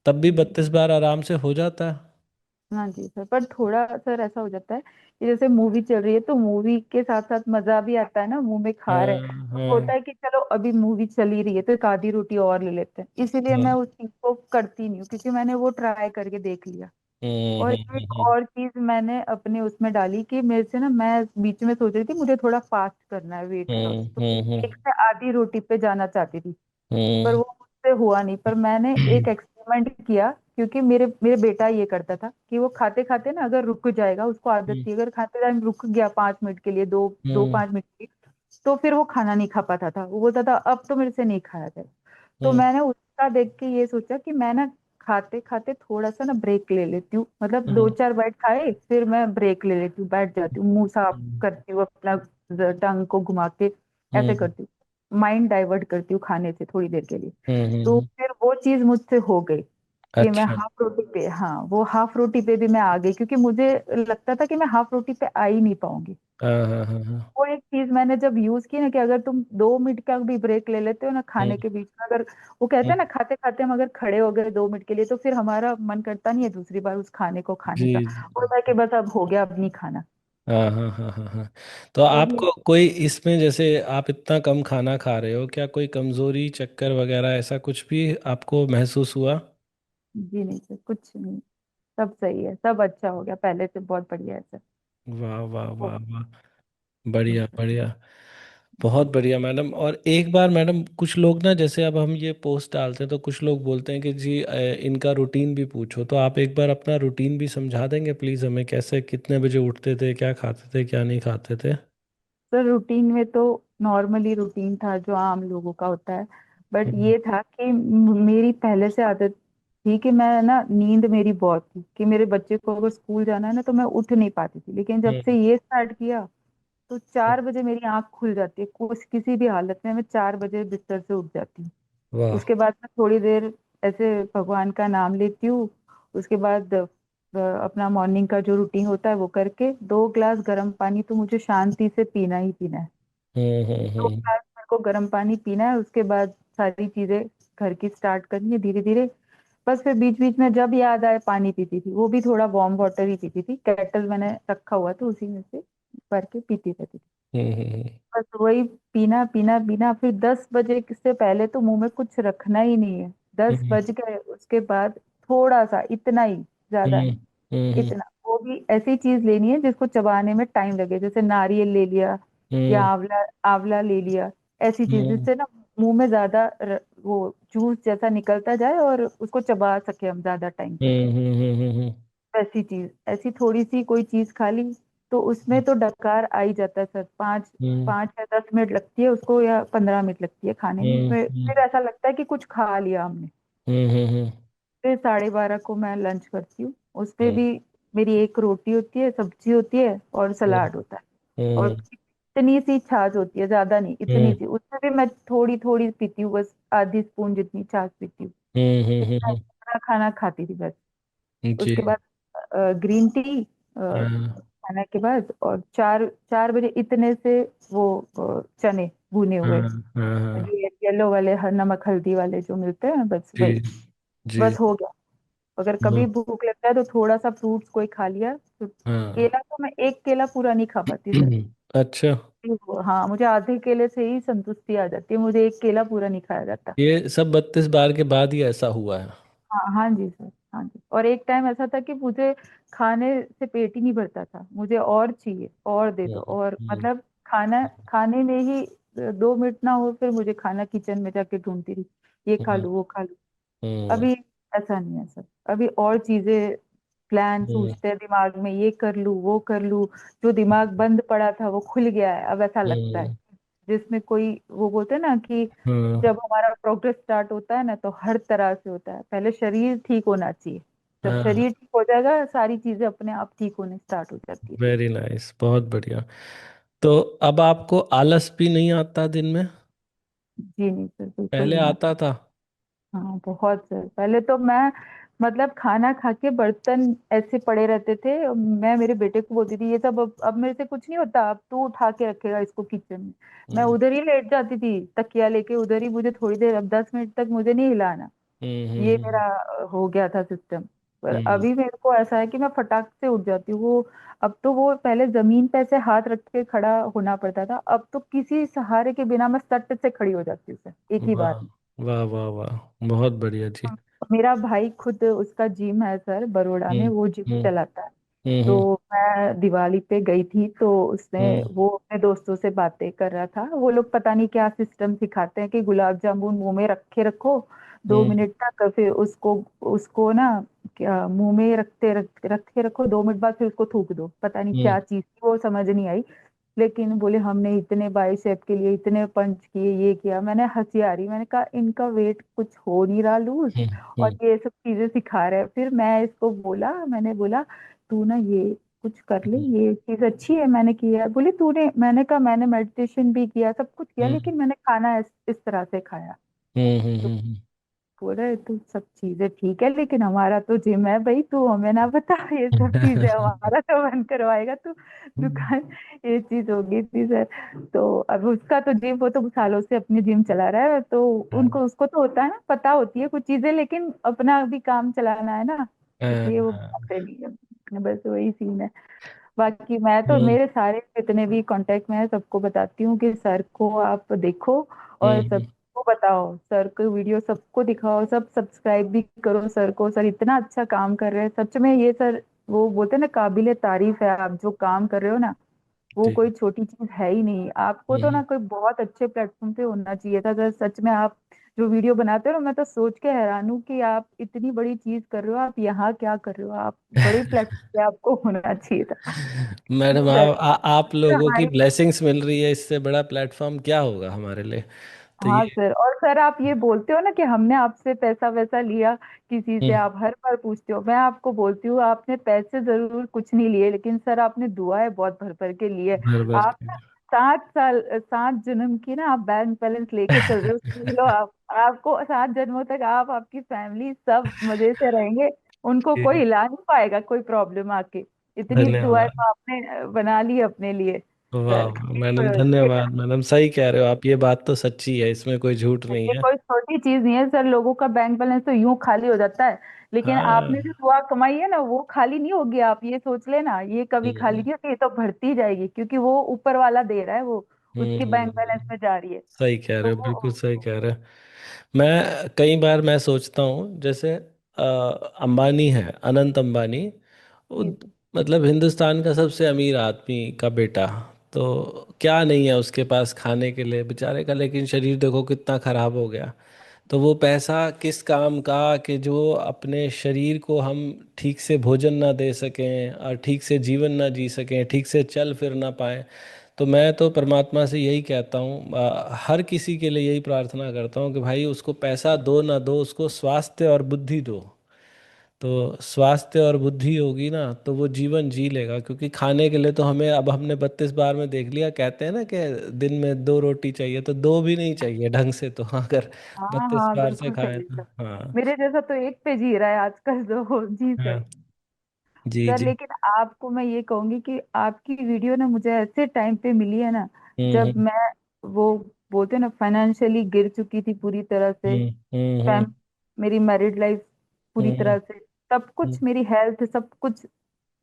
तब भी 32 बार आराम से हो जाता है? हाँ जी सर, पर थोड़ा सर ऐसा हो जाता है कि जैसे मूवी चल रही है तो मूवी के साथ साथ मजा भी आता है ना, मुंह में खा रहे हैं हाँ तो हाँ होता है कि चलो अभी मूवी चल ही रही है तो एक आधी रोटी और ले लेते हैं, इसीलिए हाँ। मैं उस चीज को करती नहीं हूँ क्योंकि मैंने वो ट्राई करके देख लिया। और एक हम्म। और चीज मैंने अपने उसमें डाली कि मेरे से ना, मैं बीच में सोच रही थी मुझे थोड़ा फास्ट करना है, वेट लॉस, तो एक से आधी रोटी पे जाना चाहती थी, पर हम्म वो मुझसे हुआ नहीं। पर मैंने एक एक्सपेरिमेंट किया, क्योंकि मेरे मेरे बेटा ये करता था कि वो खाते खाते ना अगर रुक जाएगा, उसको आदत थी, अगर खाते टाइम रुक गया 5 मिनट के लिए, दो दो हम्म 5 मिनट के लिए, तो फिर वो खाना नहीं खा पाता था, वो बोलता था अब तो मेरे से नहीं खाया जाए। तो हम्म मैंने उसका देख के ये सोचा कि मैं ना खाते खाते थोड़ा सा ना ब्रेक ले लेती हूँ, मतलब दो हम्म चार बाइट खाए फिर मैं ब्रेक ले लेती हूँ, बैठ जाती हूँ, मुंह साफ करती हूँ अपना, टंग को घुमा के ऐसे हम्म करती हूँ, माइंड डाइवर्ट करती हूँ खाने से थोड़ी देर के लिए। तो हम्म। फिर वो चीज मुझसे हो गई कि मैं अच्छा। हाफ रोटी पे, हाँ वो हाफ रोटी पे भी मैं आ गई, क्योंकि मुझे लगता था कि मैं हाफ रोटी पे आ ही नहीं पाऊंगी। हाँ हाँ हाँ हाँ। वो एक चीज मैंने जब यूज की ना, कि अगर तुम 2 मिनट का भी ब्रेक ले लेते हो ना खाने हम्म के बीच में, अगर वो कहते हैं ना खाते खाते हम अगर खड़े हो गए 2 मिनट के लिए, तो फिर हमारा मन करता नहीं है दूसरी बार उस खाने को खाने जी का, जी। होता है कि बस अब हो गया, अब नहीं खाना। हाँ हाँ हाँ हाँ हाँ। तो वो भी आपको कोई इसमें, जैसे आप इतना कम खाना खा रहे हो, क्या कोई कमजोरी चक्कर वगैरह ऐसा कुछ भी आपको महसूस हुआ? जी नहीं सर, कुछ नहीं, सब सही है, सब अच्छा हो गया, पहले से बहुत बढ़िया है सर। वाह वाह ओ, वाह वाह। जी बढ़िया सर। बढ़िया। बहुत बढ़िया मैडम। और एक बार मैडम, कुछ लोग ना, जैसे अब हम ये पोस्ट डालते हैं तो कुछ लोग बोलते हैं कि जी इनका रूटीन भी पूछो, तो आप एक बार अपना रूटीन भी समझा देंगे प्लीज़ हमें, कैसे कितने बजे उठते थे, क्या खाते थे, क्या नहीं खाते थे? सर रूटीन में तो नॉर्मली रूटीन था जो आम लोगों का होता है, बट हम्म ये था कि मेरी पहले से आदत थी कि मैं ना, नींद मेरी बहुत थी कि मेरे बच्चे को अगर स्कूल जाना है ना तो मैं उठ नहीं पाती थी, लेकिन जब से हम्म। ये स्टार्ट किया तो 4 बजे मेरी आंख खुल जाती है, कुछ किसी भी हालत में मैं 4 बजे बिस्तर से उठ जाती हूँ। वाह। उसके बाद मैं थोड़ी देर ऐसे भगवान का नाम लेती हूँ, उसके बाद अपना मॉर्निंग का जो रूटीन होता है वो करके 2 ग्लास गर्म पानी तो मुझे शांति से पीना ही पीना है। दो हम्म। ग्लास मेरे को गर्म पानी पीना है, उसके बाद सारी चीजें घर की स्टार्ट करनी है धीरे धीरे। बस फिर बीच बीच में जब याद आए पानी पीती थी, वो भी थोड़ा वार्म वाटर ही पीती थी, केटल मैंने रखा हुआ था उसी में से भर के पीती रहती थी। हम्म। बस वही पीना पीना पीना, फिर 10 बजे से पहले तो मुंह में कुछ रखना ही नहीं है, दस हम्म बज गए उसके बाद थोड़ा सा, इतना ही, ज्यादा हम्म नहीं, हम्म इतना, वो भी ऐसी चीज लेनी है जिसको चबाने में टाइम लगे, जैसे नारियल ले लिया या हम्म आंवला, आंवला ले लिया, ऐसी चीज हम्म जिससे ना मुंह में ज्यादा वो जूस जैसा निकलता जाए और उसको चबा सके हम ज्यादा टाइम तक। ऐसी चीज, ऐसी थोड़ी सी कोई चीज खा ली तो उसमें तो डकार आ ही जाता है सर, पाँच हम्म 5 या 10 मिनट लगती है उसको, या 15 मिनट लगती है खाने में, फिर ऐसा लगता है कि कुछ खा लिया हमने। हम्म फिर 12:30 को मैं लंच करती हूँ, उसपे हम्म भी मेरी एक रोटी होती है, सब्जी होती है और सलाद होता है, और हम्म इतनी सी छाछ होती है, ज्यादा नहीं, इतनी हम्म सी, उसमें भी मैं थोड़ी थोड़ी पीती हूँ, बस आधी स्पून जितनी छाछ पीती हूँ। इतना हम्म। इतना खाना खाती थी बस। जी। उसके बाद ग्रीन टी हाँ खाने के बाद, और 4 4 बजे इतने से वो चने भुने हाँ हुए, हाँ हाँ। ये येलो वाले, हर नमक हल्दी वाले जो मिलते हैं, बस जी वही, जी। बस हो गया। अगर कभी हाँ भूख लगता है तो थोड़ा सा फ्रूट्स कोई खा लिया, तो हाँ। केला तो मैं एक केला पूरा नहीं खा पाती सर। अच्छा। हाँ, मुझे आधे केले से ही संतुष्टि आ जाती है, मुझे एक केला पूरा नहीं खाया जाता। ये सब 32 बार के बाद ही ऐसा हुआ है? हाँ हाँ जी सर, हाँ जी। और एक टाइम ऐसा था कि मुझे खाने से पेट ही नहीं भरता था, मुझे और चाहिए, और दे दो, और हम्म मतलब खाना खाने में ही 2 मिनट ना हो फिर मुझे खाना किचन में जाके ढूंढती रही, ये खा हम्म लूँ वो खा लूँ। हम्म अभी ऐसा नहीं है सर, अभी और चीजें प्लान हम्म सोचते हैं दिमाग में, ये कर लूँ वो कर लूँ, जो दिमाग बंद पड़ा था वो खुल गया है, अब ऐसा लगता है, हम्म जिसमें कोई, वो बोलते हैं ना कि हम्म। जब हमारा प्रोग्रेस स्टार्ट होता है ना तो हर तरह से होता है, पहले शरीर ठीक होना चाहिए, जब हाँ। शरीर ठीक हो जाएगा सारी चीजें अपने आप ठीक होने स्टार्ट हो जाती है। वेरी नाइस, बहुत बढ़िया। तो अब आपको आलस भी नहीं आता दिन में? जी नहीं सर, बिल्कुल पहले नहीं आता। आता था? हाँ बहुत सर, पहले तो मैं, मतलब खाना खा के बर्तन ऐसे पड़े रहते थे, मैं मेरे बेटे को बोलती थी ये सब अब मेरे से कुछ नहीं होता, अब तू उठा के रखेगा इसको किचन में। मैं हम्म उधर ही लेट जाती थी तकिया लेके, उधर ही, मुझे थोड़ी देर, अब 10 मिनट तक मुझे नहीं हिलाना, ये हम्म। मेरा हो गया था सिस्टम। पर हम्म। अभी मेरे को ऐसा है कि मैं फटाक से उठ जाती हूँ। वो अब तो वो पहले जमीन पे ऐसे हाथ रख के खड़ा होना पड़ता था, अब तो किसी सहारे के बिना मैं सट से खड़ी हो जाती हूँ सर, एक ही वाह बार में। वाह वाह वाह, बहुत बढ़िया जी। मेरा भाई खुद उसका जिम है सर, बड़ोड़ा में हम्म वो जिम हम्म चलाता है। तो हम्म मैं दिवाली पे गई थी, तो उसने हम्म वो अपने दोस्तों से बातें कर रहा था। वो लोग पता नहीं क्या सिस्टम सिखाते हैं कि गुलाब जामुन मुंह में रखे रखो दो हम्म मिनट तक, फिर उसको उसको ना क्या मुंह में रखे रखो 2 मिनट बाद फिर उसको थूक दो। पता नहीं हम्म क्या चीज थी, वो समझ नहीं आई। लेकिन बोले हमने इतने बाइसेप के लिए इतने पंच किए, ये किया। मैंने हंसी आ रही, मैंने कहा इनका वेट कुछ हो नहीं रहा लूज, और हम्म ये सब चीजें सिखा रहे हैं। फिर मैं इसको बोला, मैंने बोला तू ना ये कुछ कर ले, हम्म ये चीज अच्छी है मैंने किया है। बोले तूने, मैंने कहा मैंने मेडिटेशन भी किया, सब कुछ किया, हम्म लेकिन मैंने खाना इस तरह से खाया। हम्म हम्म तो हम्म बोल रहे तू सब चीजें ठीक है, लेकिन हमारा तो जिम है भाई, तू हमें ना बता ये सब चीजें, हमारा तो बंद करवाएगा तू दुकान। ये चीज हो गई थी सर। तो अब उसका तो जिम, वो तो सालों से अपनी जिम चला रहा है, तो हाँ, उनको उसको तो होता है ना, पता होती है कुछ चीजें, लेकिन अपना भी काम चलाना है ना, इसलिए वो हाँ, बताते नहीं है। बस वही सीन है। बाकी मैं तो हम्म मेरे सारे जितने भी कांटेक्ट में है सबको बताती हूँ कि सर को आप देखो, और हम्म सबको बताओ, सर को वीडियो सबको दिखाओ, सब सब्सक्राइब भी करो सर को। सर इतना अच्छा काम कर रहे हैं सच में, ये सर वो बोलते हैं ना, काबिले तारीफ है। आप जो काम कर रहे हो ना, वो जी कोई छोटी चीज है ही नहीं। आपको तो हम्म ना कोई बहुत अच्छे प्लेटफॉर्म पे होना चाहिए था सर, सच में। आप जो वीडियो बनाते हो ना, मैं तो सोच के हैरान हूँ कि आप इतनी बड़ी चीज कर रहे हो, आप यहाँ क्या कर रहे हो। आप बड़े प्लेटफॉर्म पे आपको होना चाहिए था मैडम, सर। आप लोगों की हाई, ब्लेसिंग्स मिल रही है, इससे बड़ा प्लेटफॉर्म क्या होगा हमारे लिए। तो हाँ ये सर। और सर आप ये बोलते हो ना कि हमने आपसे पैसा वैसा लिया किसी से, हम्म, आप हर बार पूछते हो। मैं आपको बोलती हूँ, आपने पैसे जरूर कुछ नहीं लिए, लेकिन सर आपने दुआएं बहुत भर भर के लिए। भर भर आप के। ना 7 साल 7 जन्म की ना आप बैंक बैलेंस लेके चल रहे हो, समझ लो आप। आपको 7 जन्मों तक आप, आपकी फैमिली सब मजे से रहेंगे। उनको कोई जी, हिला नहीं पाएगा कोई प्रॉब्लम आके। इतनी दुआएं धन्यवाद। तो आपने बना ली अपने लिए वाह सर। वाह, मैडम धन्यवाद। मैडम सही कह रहे हो आप, ये बात तो सच्ची है, इसमें कोई झूठ नहीं ये है। कोई छोटी चीज नहीं है सर, लोगों का बैंक बैलेंस तो यूं खाली हो जाता है, लेकिन आपने जो हाँ दुआ कमाई है ना, वो खाली नहीं होगी। आप ये सोच लेना, ये कभी खाली हम्म नहीं होती, ये तो बढ़ती जाएगी, क्योंकि वो ऊपर वाला दे रहा है, वो उसके बैंक बैलेंस हम्म। में जा रही है। सही कह तो रहे हो, बिल्कुल सही कह रहे हो। मैं कई बार मैं सोचता हूँ, जैसे अंबानी है, अनंत अंबानी, वो जी जी मतलब हिंदुस्तान का सबसे अमीर आदमी का बेटा। तो क्या नहीं है उसके पास खाने के लिए बेचारे का, लेकिन शरीर देखो कितना खराब हो गया। तो वो पैसा किस काम का कि जो अपने शरीर को हम ठीक से भोजन ना दे सकें और ठीक से जीवन ना जी सकें, ठीक से चल फिर ना पाएं। तो मैं तो परमात्मा से यही कहता हूँ, हर किसी के लिए यही प्रार्थना करता हूँ कि भाई उसको पैसा दो ना दो, उसको स्वास्थ्य और बुद्धि दो। तो स्वास्थ्य और बुद्धि होगी ना तो वो जीवन जी लेगा, क्योंकि खाने के लिए तो हमें, अब हमने 32 बार में देख लिया, कहते हैं ना कि दिन में 2 रोटी चाहिए, तो दो भी नहीं चाहिए ढंग से, तो अगर हाँ 32 बार से बिल्कुल खाए सही तो। सर। हाँ मेरे जैसा तो एक पे जी रहा है आजकल तो जी हाँ सर। जी सर जी। लेकिन आपको मैं ये कहूंगी कि आपकी वीडियो ना मुझे ऐसे टाइम पे मिली है ना, जब हम्म मैं वो बोलते हैं ना फाइनेंशियली गिर चुकी थी पूरी तरह से। हम्म हम्म हम्म फैम मेरी मैरिड लाइफ पूरी हम्म तरह से, सब हम्म कुछ, मेरी हेल्थ सब कुछ,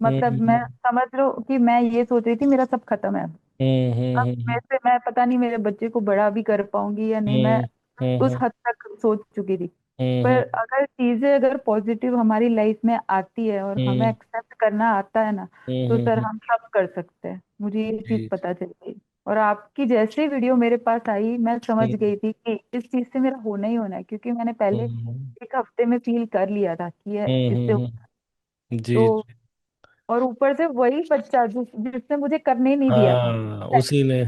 मतलब हम्म मैं समझ लो कि मैं ये सोच रही थी मेरा सब खत्म है। अब हम्म मैं से मैं पता नहीं मेरे बच्चे को बड़ा भी कर पाऊंगी या नहीं, मैं हम्म उस हम्म हद तक सोच चुकी थी। पर हम्म अगर चीजें अगर पॉजिटिव हमारी लाइफ में आती है और हमें हम्म एक्सेप्ट करना आता है ना, तो सर हम्म। हम सब कर सकते हैं। मुझे ये चीज जी। पता चल गई, और आपकी जैसे वीडियो मेरे पास आई, मैं समझ हम्म गई थी कि इस चीज से मेरा होना ही होना है, क्योंकि मैंने पहले हम्म 1 हफ्ते में फील कर लिया था कि ये इससे। जी तो जी। और ऊपर से वही बच्चा जिसने मुझे करने ही नहीं दिया, हाँ उसी ने।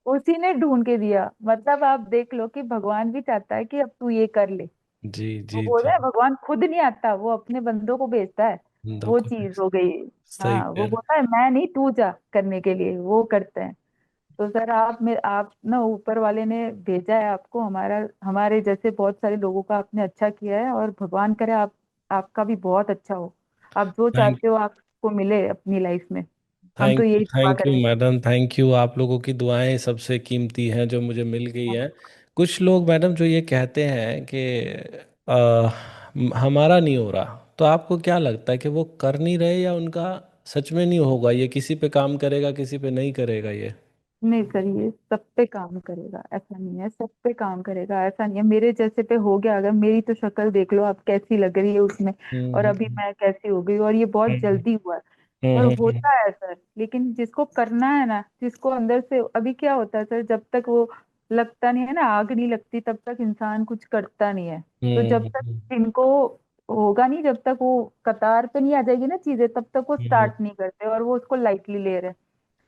उसी ने ढूंढ के दिया। मतलब आप देख लो कि भगवान भी चाहता है कि अब तू ये कर ले। जी वो जी बोल जी। रहा है भगवान खुद नहीं आता, वो अपने बंदों को भेजता है। दो वो को चीज हो गई। सही हाँ कह वो रहे। बोलता है मैं नहीं, तू जा करने के लिए, वो करते हैं। तो सर आप ना ऊपर वाले ने भेजा है आपको, हमारा हमारे जैसे बहुत सारे लोगों का आपने अच्छा किया है, और भगवान करे आपका भी बहुत अच्छा हो। आप जो थैंक चाहते हो आपको मिले अपनी लाइफ में। हम तो थैंक यही दुआ थैंक यू करेंगे। Madam, thank you. आप लोगों की दुआएं सबसे कीमती हैं जो मुझे मिल गई हैं। कुछ लोग मैडम जो ये कहते हैं कि हमारा नहीं हो रहा, तो आपको क्या लगता है कि वो कर नहीं रहे, या उनका सच में नहीं होगा, ये किसी पे काम करेगा किसी पे नहीं करेगा ये? नहीं सर, ये सब पे काम करेगा, ऐसा नहीं है, सब पे काम करेगा, ऐसा नहीं है मेरे जैसे पे हो गया। अगर मेरी तो शक्ल देख लो आप, कैसी लग रही है उसमें, और अभी हम्म मैं कैसी हो गई, और ये बहुत हम्म जल्दी हुआ है। और हम्म होता है सर, लेकिन जिसको करना है ना, जिसको अंदर से, अभी क्या होता है सर, जब तक वो लगता नहीं है ना, आग नहीं लगती, तब तक इंसान कुछ करता नहीं है। तो जब तक हम्म जिनको होगा नहीं, जब तक वो कतार पे नहीं आ जाएगी ना चीजें, तब तक वो हम्म, स्टार्ट नहीं करते, और वो उसको लाइटली ले रहे हैं।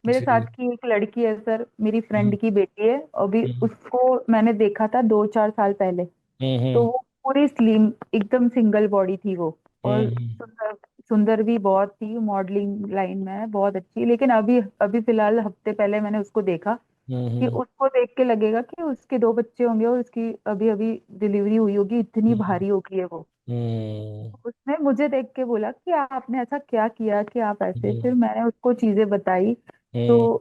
मेरे साथ जी। की एक लड़की है सर, मेरी हम्म फ्रेंड की बेटी है, अभी हम्म उसको मैंने देखा था 2-4 साल पहले। तो हम्म वो पूरी स्लिम, एकदम सिंगल बॉडी थी वो, और हम्म सुंदर, सुंदर भी बहुत थी, मॉडलिंग लाइन में है, बहुत अच्छी। लेकिन अभी अभी फिलहाल हफ्ते पहले मैंने उसको देखा, कि हम्म उसको देख के लगेगा कि उसके 2 बच्चे होंगे, और उसकी अभी अभी डिलीवरी हुई होगी, इतनी हम्म भारी हो गई है वो। हम्म उसने मुझे देख के बोला कि आपने ऐसा क्या किया कि आप ऐसे, हम्म फिर मैंने उसको चीजें बताई। तो हम्म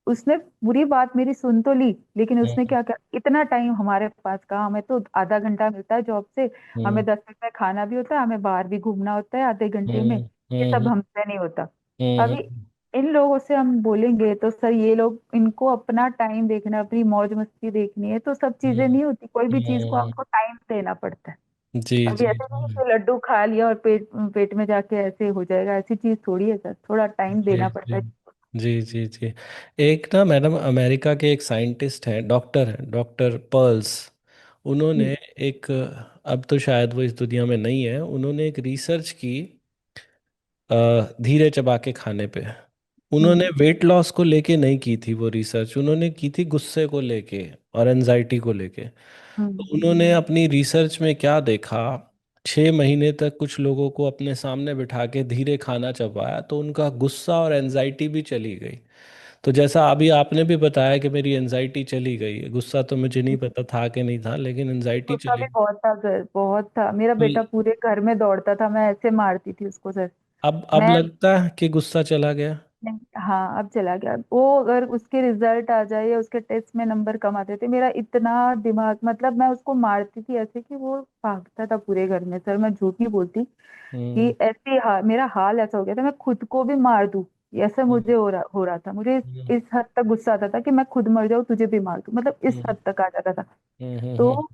उसने बुरी बात मेरी सुन तो ली, लेकिन उसने हम्म क्या किया, इतना टाइम हमारे पास कहाँ, हमें तो आधा घंटा मिलता है जॉब से, हमें हम्म 10 मिनट में खाना भी होता है, हमें बाहर भी घूमना होता है आधे घंटे में, ये सब हम्म हमसे नहीं होता। हम्म अभी इन लोगों से हम बोलेंगे तो सर, ये लोग, इनको अपना टाइम देखना है, अपनी मौज मस्ती देखनी है, तो सब चीजें हम्म नहीं होती, कोई भी चीज को हम्म, आपको टाइम देना पड़ता है। जी अभी जी ऐसे नहीं जी कि लड्डू खा लिया और पेट पेट में जाके ऐसे हो जाएगा, ऐसी चीज थोड़ी है सर, थोड़ा टाइम जी देना पड़ता जी है। जी जी जी। एक ना मैडम, अमेरिका के एक साइंटिस्ट हैं, डॉक्टर हैं, डॉक्टर पर्ल्स। उन्होंने जी। एक, अब तो शायद वो इस दुनिया में नहीं है, उन्होंने एक रिसर्च की धीरे चबा के खाने पे। उन्होंने हम्म वेट लॉस को लेके नहीं की थी वो रिसर्च, उन्होंने की थी गुस्से को लेके और एनजाइटी को लेके। तो हम्म उन्होंने अपनी रिसर्च में क्या देखा, 6 महीने तक कुछ लोगों को अपने सामने बिठा के धीरे खाना चबाया, तो उनका गुस्सा और एनजाइटी भी चली गई। तो जैसा अभी आपने भी बताया कि मेरी एनजाइटी चली गई, गुस्सा तो मुझे नहीं पता था कि नहीं था, लेकिन एनजाइटी गुस्सा चली भी गई। बहुत था सर, बहुत था, मेरा तो बेटा पूरे घर में दौड़ता था, मैं ऐसे मारती थी उसको सर। अब मैं लगता है कि गुस्सा चला गया। नहीं, हाँ अब चला गया वो। अगर उसके रिजल्ट आ जाए या उसके टेस्ट में नंबर कम आते थे, मेरा इतना दिमाग, मतलब मैं उसको मारती थी ऐसे कि वो भागता था पूरे घर में सर, मैं झूठ नहीं बोलती। कि हम्म ऐसे मेरा हाल ऐसा हो गया था, मैं खुद को भी मार दूं, ऐसा मुझे हम्म हो रहा था। मुझे हम्म इस हद तक गुस्सा आता था कि मैं खुद मर जाऊं, तुझे भी मार दूं, मतलब इस हम्म हद तक आ जाता था। हम्म तो हम्म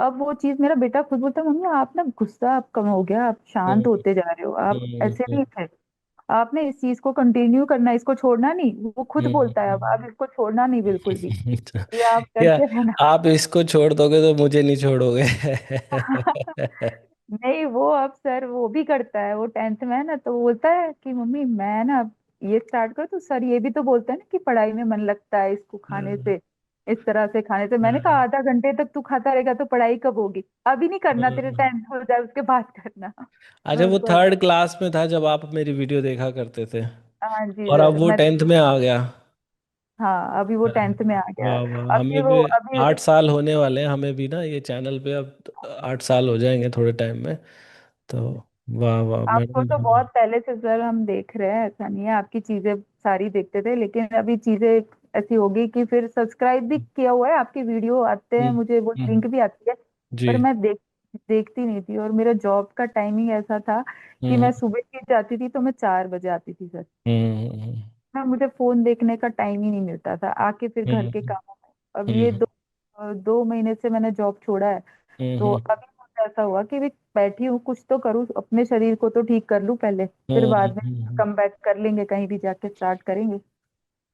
अब वो चीज मेरा बेटा खुद बोलता है, मम्मी आप ना गुस्सा आप कम हो गया, आप शांत हम्म होते जा रहे हो, आप हम्म ऐसे हम्म नहीं थे। आपने इस चीज को कंटिन्यू करना है, इसको छोड़ना नहीं, वो खुद बोलता है अब, आप इसको छोड़ना नहीं बिल्कुल भी, ये आप क्या करते रहना। आप इसको छोड़ दोगे तो मुझे नहीं छोड़ोगे? नहीं, वो अब सर वो भी करता है, वो 10th में है ना, तो वो बोलता है कि मम्मी मैं ना अब ये स्टार्ट कर, तो सर ये भी तो बोलते हैं ना कि पढ़ाई में मन लगता है इसको खाने हम्म, से, इस तरह से खाने से। मैंने कहा हम्म, आधा घंटे तक तू खाता रहेगा तो पढ़ाई कब होगी, अभी नहीं करना, तेरे हम्म। 10th हो जाए उसके बाद करना। अच्छा, मैं वो उसको, 3rd क्लास में था जब आप मेरी वीडियो देखा करते थे, हाँ जी और अब सर वो मैं, 10th में आ गया। हाँ अभी वो 10th में आ गया। वाह वाह, अभी हमें भी वो अभी 8 साल होने वाले हैं, हमें भी ना ये चैनल पे अब 8 साल हो जाएंगे थोड़े टाइम में। तो वाह वाह आपको मैडम। तो बहुत पहले से सर हम देख रहे हैं, ऐसा नहीं है, आपकी चीजें सारी देखते थे, लेकिन अभी चीजें ऐसी होगी कि फिर सब्सक्राइब भी किया हुआ है, आपके वीडियो आते हैं, हम्म मुझे वो हम्म, लिंक भी आती है, जी। पर मैं देखती नहीं थी। और मेरा जॉब का टाइमिंग ऐसा था कि हम्म मैं सुबह की जाती थी तो मैं 4 बजे आती थी सर। हम्म मैं, मुझे फोन देखने का टाइम ही नहीं मिलता था, आके फिर घर के हम्म कामों में। अब ये हम्म 2 महीने से मैंने जॉब छोड़ा है, तो हम्म अभी मुझे ऐसा हुआ कि भी बैठी हूँ, कुछ तो करूँ, अपने शरीर को तो ठीक कर लूँ पहले, फिर बाद में हम्म, कम बैक कर लेंगे, कहीं भी जाके स्टार्ट करेंगे।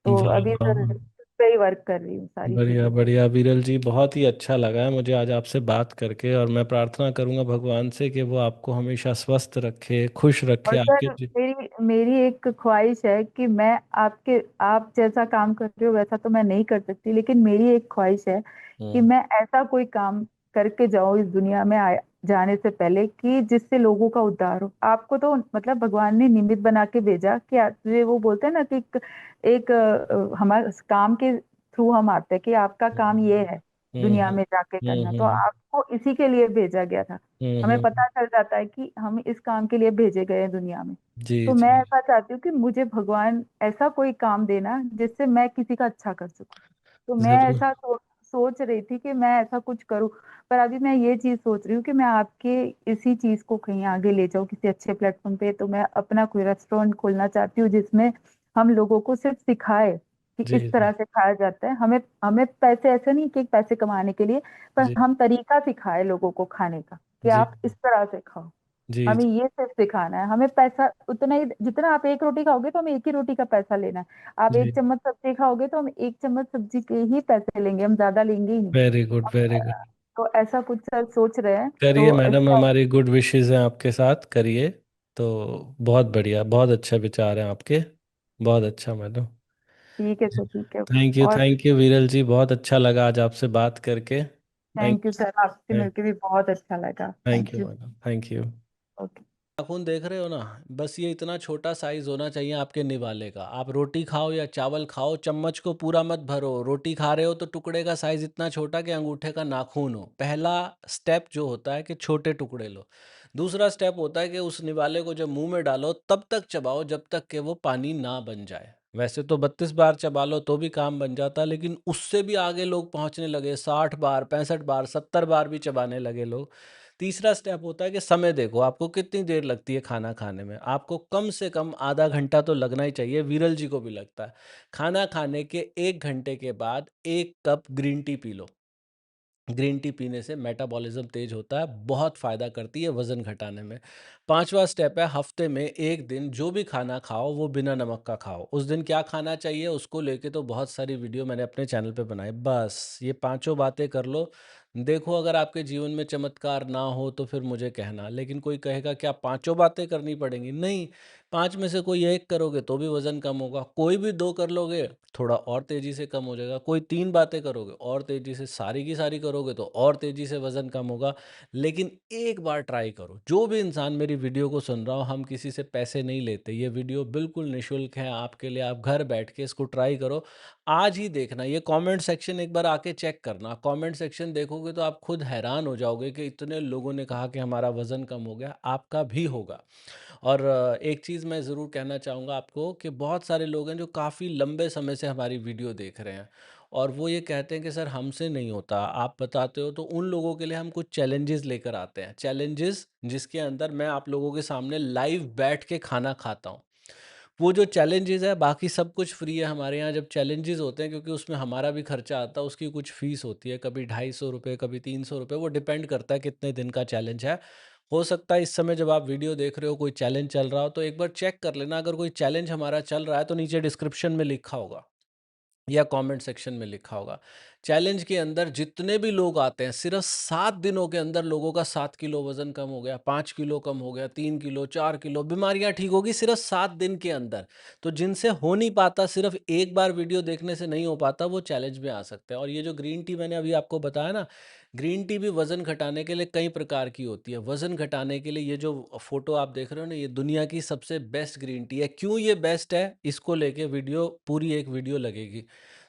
तो वाह अभी वाह। सर इस पे ही वर्क कर रही हूँ सारी बढ़िया चीजें। बढ़िया विरल जी, बहुत ही अच्छा लगा है मुझे आज आपसे बात करके, और मैं प्रार्थना करूंगा भगवान से कि वो आपको हमेशा स्वस्थ रखे, खुश रखे और आपके सर मेरी मेरी एक ख्वाहिश है कि मैं आपके, आप जैसा काम कर रहे हो वैसा तो मैं नहीं कर सकती, लेकिन मेरी एक ख्वाहिश है कि हम्म मैं ऐसा कोई काम करके जाऊं इस दुनिया में जाने से पहले, कि जिससे लोगों का उद्धार हो। आपको तो मतलब भगवान ने निमित्त बना के भेजा कि तुझे, वो बोलते हैं ना कि एक हमारे काम के थ्रू हम आते हैं, कि आपका काम ये हम्म है हम्म दुनिया में जाके करना, तो हम्म आपको इसी के लिए भेजा गया था। हमें हम्म, पता चल जाता है कि हम इस काम के लिए भेजे गए हैं दुनिया में। जी तो मैं जी ऐसा चाहती हूँ कि मुझे भगवान ऐसा कोई काम देना जिससे मैं किसी का अच्छा कर सकूं। तो मैं जरूर। ऐसा सोच रही थी कि मैं ऐसा कुछ करूँ, पर अभी मैं ये चीज़ सोच रही हूँ कि मैं आपके इसी चीज़ को कहीं आगे ले जाऊँ किसी अच्छे प्लेटफ़ॉर्म पे। तो मैं अपना कोई रेस्टोरेंट खोलना चाहती हूँ जिसमें हम लोगों को सिर्फ़ सिखाएँ कि जी, इस जी। तरह से खाया जाता है। हमें हमें पैसे ऐसे नहीं कि पैसे कमाने के लिए, पर जी, हम तरीका सिखाएँ लोगों को खाने का, कि जी, आप इस तरह से खाओ। जी, हमें जी। ये सिर्फ़ सिखाना है, हमें पैसा उतना ही जितना आप 1 रोटी खाओगे तो हमें 1 ही रोटी का पैसा लेना है। आप जी। 1 चम्मच सब्ज़ी खाओगे तो हम 1 चम्मच सब्ज़ी के ही पैसे लेंगे, हम ज़्यादा लेंगे ही नहीं। Very good, very good. तो ऐसा कुछ सर सोच रहे हैं, करिए तो मैडम, इसका हमारी गुड विशेज़ हैं आपके साथ, करिए। तो बहुत बढ़िया, बहुत अच्छे विचार हैं आपके। बहुत अच्छा मैडम। ठीक है सर, ठीक है। और थैंक यू विरल जी, बहुत अच्छा लगा आज आपसे बात करके। थैंक थैंक यू सर, आपसे यू। मिलके भी बहुत अच्छा लगा। Thank thank you you. Madam, thank you. Okay. नाखून देख रहे हो ना, बस ये इतना छोटा साइज होना चाहिए आपके निवाले का। आप रोटी खाओ या चावल खाओ, चम्मच को पूरा मत भरो। रोटी खा रहे हो तो टुकड़े का साइज इतना छोटा कि अंगूठे का नाखून हो। पहला स्टेप जो होता है कि छोटे टुकड़े लो। दूसरा स्टेप होता है कि उस निवाले को जब मुंह में डालो तब तक चबाओ जब तक कि वो पानी ना बन जाए। वैसे तो 32 बार चबा लो तो भी काम बन जाता, लेकिन उससे भी आगे लोग पहुंचने लगे, 60 बार, 65 बार, 70 बार भी चबाने लगे लोग। तीसरा स्टेप होता है कि समय देखो, आपको कितनी देर लगती है खाना खाने में। आपको कम से कम आधा घंटा तो लगना ही चाहिए, विरल जी को भी लगता है। खाना खाने के 1 घंटे के बाद 1 cup green tea P low. Green tea पीने से मेटाबॉलिज्म तेज होता है, बहुत फ़ायदा करती है वज़न घटाने में। पाँचवा स्टेप है, हफ्ते में 1 दिन जो भी खाना खाओ वो बिना नमक का खाओ। उस दिन क्या खाना चाहिए उसको लेके तो बहुत सारी वीडियो मैंने अपने चैनल पे बनाई। बस ये पाँचों बातें कर लो। देखो अगर आपके जीवन में चमत्कार ना हो तो फिर मुझे कहना। लेकिन कोई कहेगा क्या पाँचों बातें करनी पड़ेंगी? नहीं, 5 में से कोई 1 करोगे तो भी वज़न कम होगा। कोई भी 2 कर लोगे थोड़ा और तेज़ी से कम हो जाएगा। कोई 3 बातें करोगे और तेज़ी से, सारी की सारी करोगे तो और तेज़ी से वज़न कम होगा। लेकिन एक बार ट्राई करो। जो भी इंसान मेरी वीडियो को सुन रहा हो, हम किसी से पैसे नहीं लेते। ये वीडियो बिल्कुल निःशुल्क है आपके लिए। आप घर बैठ के इसको ट्राई करो। आज ही देखना, ये कमेंट सेक्शन एक बार आके चेक करना। कमेंट सेक्शन देखोगे तो आप खुद हैरान हो जाओगे कि इतने लोगों ने कहा कि हमारा वज़न कम हो गया, आपका भी होगा। और एक चीज़ मैं ज़रूर कहना चाहूँगा आपको कि बहुत सारे लोग हैं जो काफ़ी लंबे समय से हमारी वीडियो देख रहे हैं और वो ये कहते हैं कि सर हमसे नहीं होता, आप बताते हो। तो उन लोगों के लिए हम कुछ चैलेंजेस लेकर आते हैं। चैलेंजेस जिसके अंदर मैं आप लोगों के सामने लाइव बैठ के खाना खाता हूँ। वो जो चैलेंजेस है, बाकी सब कुछ फ्री है हमारे यहाँ। जब चैलेंजेस होते हैं, क्योंकि उसमें हमारा भी खर्चा आता है, उसकी कुछ फीस होती है, कभी 250 रुपये, कभी 300 रुपये, वो डिपेंड करता है कितने दिन का चैलेंज है। हो सकता है इस समय जब आप वीडियो देख रहे हो कोई चैलेंज चल रहा हो, तो एक बार चेक कर लेना। अगर कोई चैलेंज हमारा चल रहा है तो नीचे डिस्क्रिप्शन में लिखा होगा या कमेंट सेक्शन में लिखा होगा। चैलेंज के अंदर जितने भी लोग आते हैं, सिर्फ 7 दिनों के अंदर लोगों का 7 किलो वजन कम हो गया, 5 किलो कम हो गया, 3 किलो, 4 किलो, बीमारियां ठीक होगी सिर्फ 7 दिन के अंदर। तो जिनसे हो नहीं पाता, सिर्फ एक बार वीडियो देखने से नहीं हो पाता, वो चैलेंज में आ सकते हैं। और ये जो ग्रीन टी मैंने अभी आपको बताया ना, ग्रीन टी भी वजन घटाने के लिए कई प्रकार की होती है। वजन घटाने के लिए ये जो फोटो आप देख रहे हो ना, ये दुनिया की सबसे बेस्ट ग्रीन टी है। क्यों ये बेस्ट है, इसको लेके वीडियो, पूरी एक वीडियो लगेगी।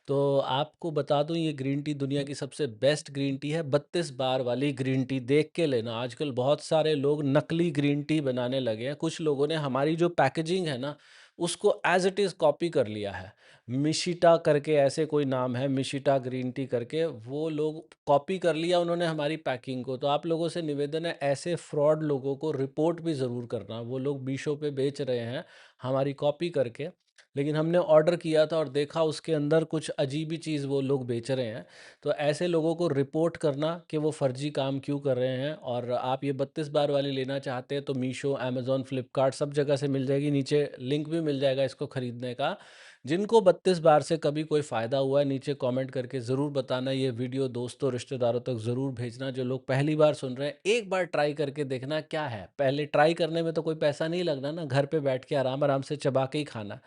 तो आपको बता दूं, ये ग्रीन टी दुनिया की सबसे बेस्ट ग्रीन टी है। 32 बार वाली ग्रीन टी देख के लेना। आजकल बहुत सारे लोग नकली ग्रीन टी बनाने लगे हैं। कुछ लोगों ने हमारी जो पैकेजिंग है ना, उसको एज इट इज़ कॉपी कर लिया है। मिशिटा करके ऐसे कोई नाम है, मिशिटा ग्रीन टी करके, वो लोग कॉपी कर लिया उन्होंने हमारी पैकिंग को। तो आप लोगों से निवेदन है, ऐसे फ्रॉड लोगों को रिपोर्ट भी ज़रूर करना। वो लोग मीशो पे बेच रहे हैं हमारी कॉपी करके, लेकिन हमने ऑर्डर किया था और देखा उसके अंदर कुछ अजीब ही चीज़ वो लोग बेच रहे हैं। तो ऐसे लोगों को रिपोर्ट करना कि वो फर्जी काम क्यों कर रहे हैं। और आप ये 32 बार वाली लेना चाहते हैं तो मीशो, अमेज़ॉन, फ्लिपकार्ट सब जगह से मिल जाएगी। नीचे लिंक भी मिल जाएगा इसको खरीदने का। जिनको 32 बार से कभी कोई फ़ायदा हुआ है, नीचे कमेंट करके ज़रूर बताना। ये वीडियो दोस्तों रिश्तेदारों तक ज़रूर भेजना। जो लोग पहली बार सुन रहे हैं, एक बार ट्राई करके देखना क्या है। पहले ट्राई करने में तो कोई पैसा नहीं लगना ना, घर पे बैठ के आराम आराम से चबा के ही खाना।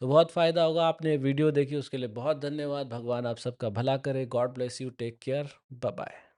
तो बहुत फ़ायदा होगा। आपने वीडियो देखी उसके लिए बहुत धन्यवाद। भगवान आप सबका भला करे। God bless you. Take care. Bye bye.